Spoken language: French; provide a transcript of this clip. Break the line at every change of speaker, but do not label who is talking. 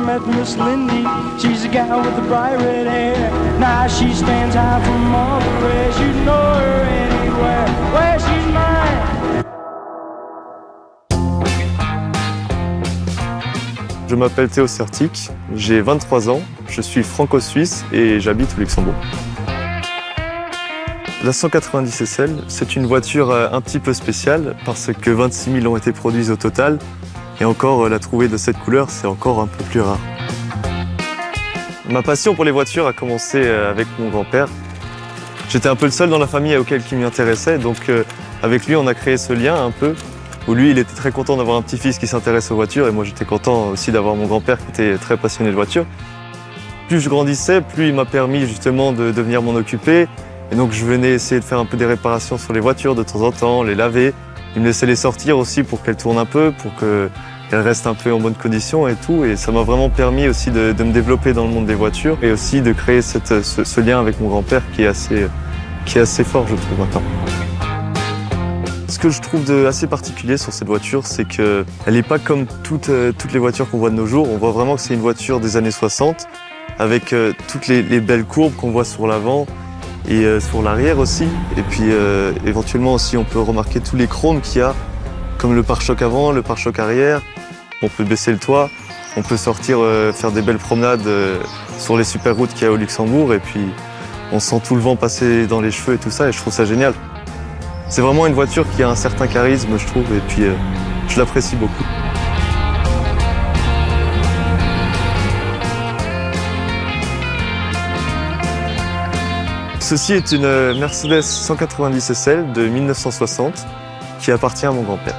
met Miss Lindy. She's a gal with the bright red hair. Now she stands out from all the rest. You know her anywhere, where she's mine.
Je m'appelle Théo Sertic, j'ai 23 ans, je suis franco-suisse et j'habite au Luxembourg. La 190 SL, c'est une voiture un petit peu spéciale parce que 26 000 ont été produites au total et encore la trouver de cette couleur, c'est encore un peu plus rare. Ma passion pour les voitures a commencé avec mon grand-père. J'étais un peu le seul dans la famille qui m'y intéressait, donc avec lui on a créé ce lien un peu où lui il était très content d'avoir un petit-fils qui s'intéresse aux voitures et moi j'étais content aussi d'avoir mon grand-père qui était très passionné de voitures. Plus je grandissais, plus il m'a permis justement de venir m'en occuper. Et donc je venais essayer de faire un peu des réparations sur les voitures de temps en temps, les laver. Il me laissait les sortir aussi pour qu'elles tournent un peu, pour qu'elles restent un peu en bonne condition et tout. Et ça m'a vraiment permis aussi de me développer dans le monde des voitures et aussi de créer ce lien avec mon grand-père qui est assez fort, je trouve, maintenant. Ce que je trouve assez particulier sur cette voiture, c'est qu'elle n'est pas comme toutes les voitures qu'on voit de nos jours. On voit vraiment que c'est une voiture des années 60, avec toutes les belles courbes qu'on voit sur l'avant, et sur l'arrière aussi. Et puis éventuellement aussi on peut remarquer tous les chromes qu'il y a, comme le pare-choc avant, le pare-choc arrière. On peut baisser le toit, on peut sortir faire des belles promenades sur les super routes qu'il y a au Luxembourg et puis on sent tout le vent passer dans les cheveux et tout ça et je trouve ça génial. C'est vraiment une voiture qui a un certain charisme, je trouve, et puis je l'apprécie beaucoup. Ceci est une Mercedes 190 SL de 1960 qui appartient à mon grand-père.